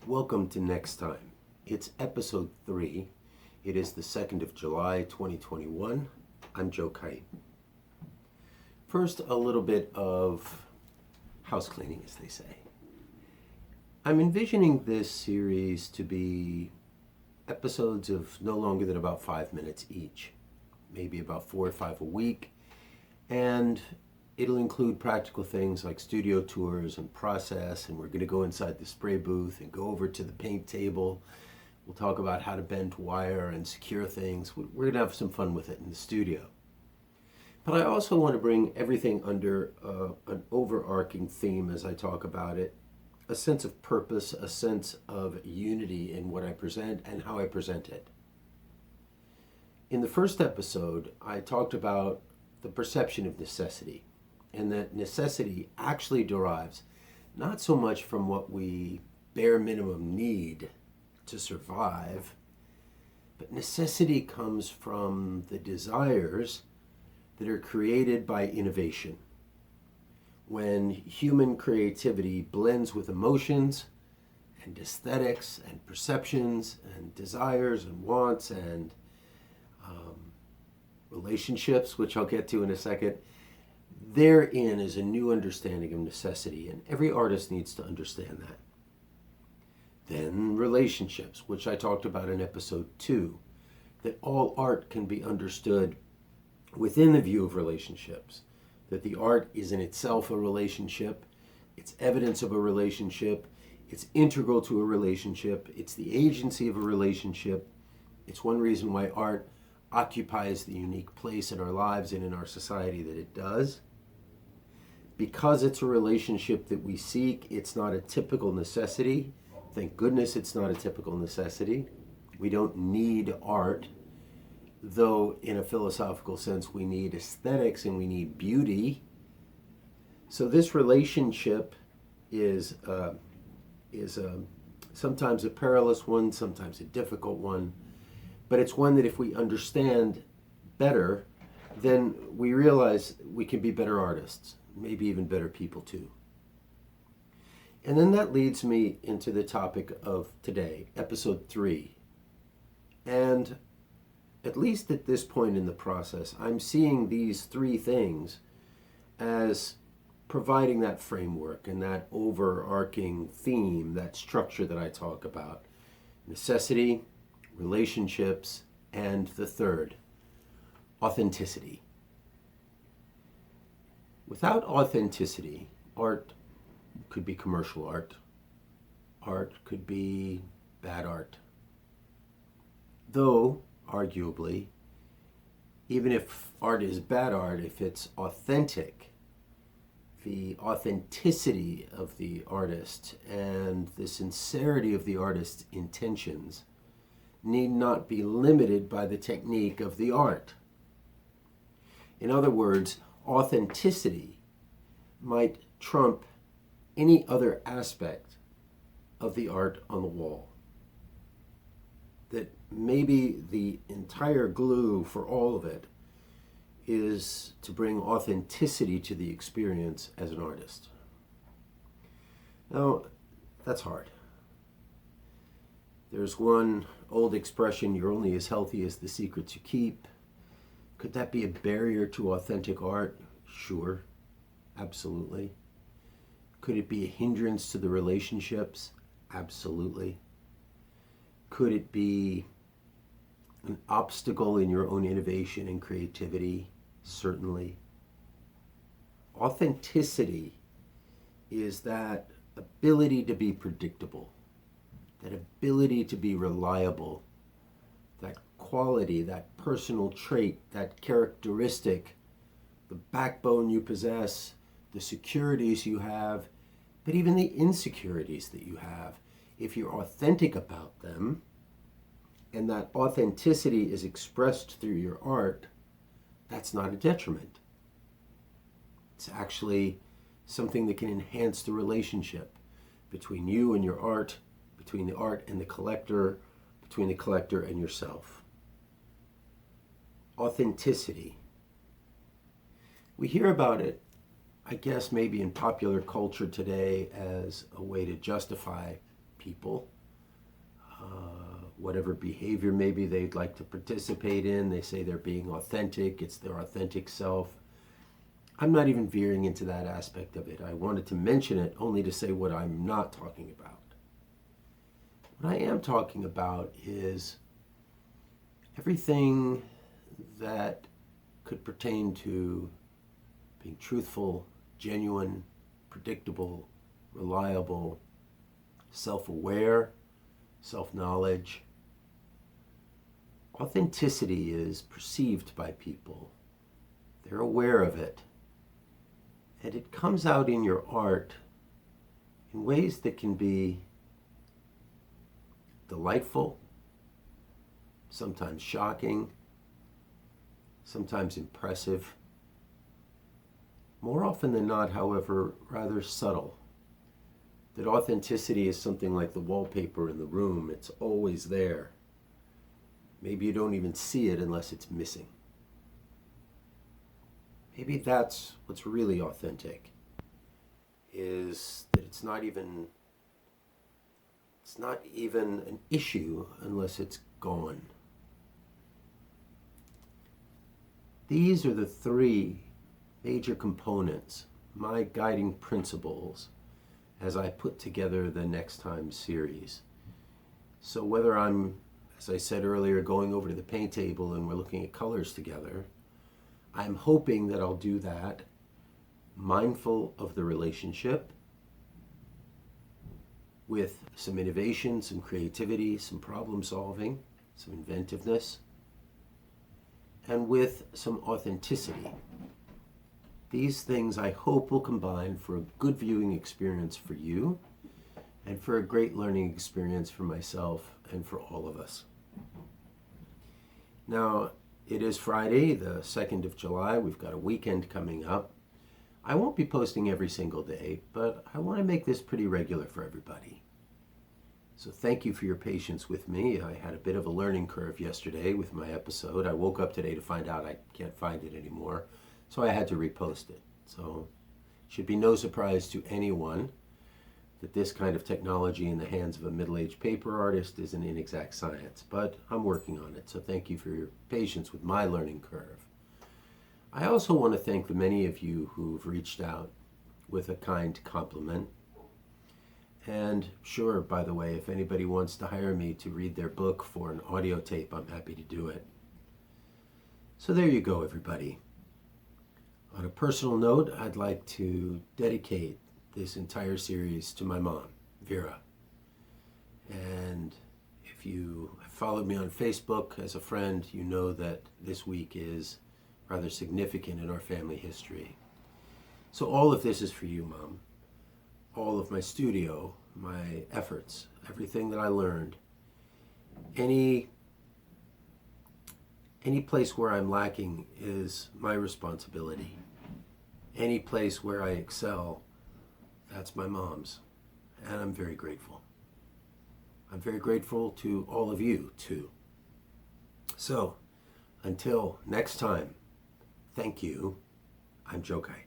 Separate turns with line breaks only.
Welcome to Next Time. It's episode 3. It is the 2nd of July, 2021. I'm Joe Kite. First, a little bit of house cleaning, as they say. I'm envisioning this series to be episodes of no longer than about 5 minutes each, maybe about 4 or 5 a week, and it'll include practical things like studio tours and process, and we're going to go inside the spray booth and go over to the paint table. We'll talk about how to bend wire and secure things. We're going to have some fun with it in the studio. But I also want to bring everything under an overarching theme as I talk about it, a sense of purpose, a sense of unity in what I present and how I present it. In the first episode, I talked about the perception of necessity, and that necessity actually derives not so much from what we bare minimum need to survive, but necessity comes from the desires that are created by innovation. When human creativity blends with emotions and aesthetics and perceptions and desires and wants and relationships, which I'll get to in a second, therein is a new understanding of necessity, and every artist needs to understand that. Then relationships, which I talked about in episode 2, that all art can be understood within the view of relationships, that the art is in itself a relationship, it's evidence of a relationship, it's integral to a relationship, it's the agency of a relationship. It's one reason why art occupies the unique place in our lives and in our society that it does. Because it's a relationship that we seek, it's not a typical necessity. Thank goodness it's not a typical necessity. We don't need art, though in a philosophical sense we need aesthetics and we need beauty. So this relationship is sometimes a perilous one, sometimes a difficult one, but it's one that if we understand better, then we realize we can be better artists, maybe even better people too. And then that leads me into the topic of today, episode 3. And at least at this point in the process, I'm seeing these 3 things as providing that framework and that overarching theme, that structure that I talk about. Necessity, relationships, and the third, authenticity. Without authenticity, art could be commercial art. Art could be bad art. Though, arguably, even if art is bad art, if it's authentic, the authenticity of the artist and the sincerity of the artist's intentions need not be limited by the technique of the art. In other words, authenticity might trump any other aspect of the art on the wall. That maybe the entire glue for all of it is to bring authenticity to the experience as an artist. Now, that's hard. There's one old expression, you're only as healthy as the secrets you keep. Could that be a barrier to authentic art? Sure, absolutely. Could it be a hindrance to the relationships? Absolutely. Could it be an obstacle in your own innovation and creativity? Certainly. Authenticity is that ability to be predictable, that ability to be reliable, that quality, that personal trait, that characteristic, the backbone you possess, the securities you have, but even the insecurities that you have. If you're authentic about them, and that authenticity is expressed through your art, that's not a detriment. It's actually something that can enhance the relationship between you and your art, between the art and the collector, between the collector and yourself. Authenticity. We hear about it, I guess maybe in popular culture today, as a way to justify people, whatever behavior maybe they'd like to participate in. They say they're being authentic, it's their authentic self. I'm not even veering into that aspect of it. I wanted to mention it only to say what I'm not talking about. What I am talking about is everything that could pertain to being truthful, genuine, predictable, reliable, self-aware, self-knowledge. Authenticity is perceived by people. They're aware of it. And it comes out in your art in ways that can be delightful, sometimes shocking, sometimes impressive. More often than not, however, rather subtle. That authenticity is something like the wallpaper in the room. It's always there. Maybe you don't even see it unless it's missing. Maybe that's what's really authentic, is that it's not even an issue unless it's gone. These are the three major components, my guiding principles, as I put together the Next Time series. So whether I'm, as I said earlier, going over to the paint table and we're looking at colors together, I'm hoping that I'll do that mindful of the relationship, with some innovation, some creativity, some problem solving, some inventiveness, and with some authenticity. These things I hope will combine for a good viewing experience for you and for a great learning experience for myself and for all of us. Now, it is Friday, the 2nd of July. We've got a weekend coming up. I won't be posting every single day, but I want to make this pretty regular for everybody. So thank you for your patience with me. I had a bit of a learning curve yesterday with my episode. I woke up today to find out I can't find it anymore, so I had to repost it. So it should be no surprise to anyone that this kind of technology in the hands of a middle-aged paper artist is an inexact science, but I'm working on it, so thank you for your patience with my learning curve. I also want to thank the many of you who've reached out with a kind compliment. And sure, by the way, if anybody wants to hire me to read their book for an audio tape, I'm happy to do it. So there you go, everybody. On a personal note, I'd like to dedicate this entire series to my mom, Vera. And if you have followed me on Facebook as a friend, you know that this week is rather significant in our family history. So all of this is for you, Mom. All of my studio, my efforts, everything that I learned. Any place where I'm lacking is my responsibility. Any place where I excel, that's my mom's, and I'm very grateful. I'm very grateful to all of you, too. So, until next time, thank you. I'm Joe Kai.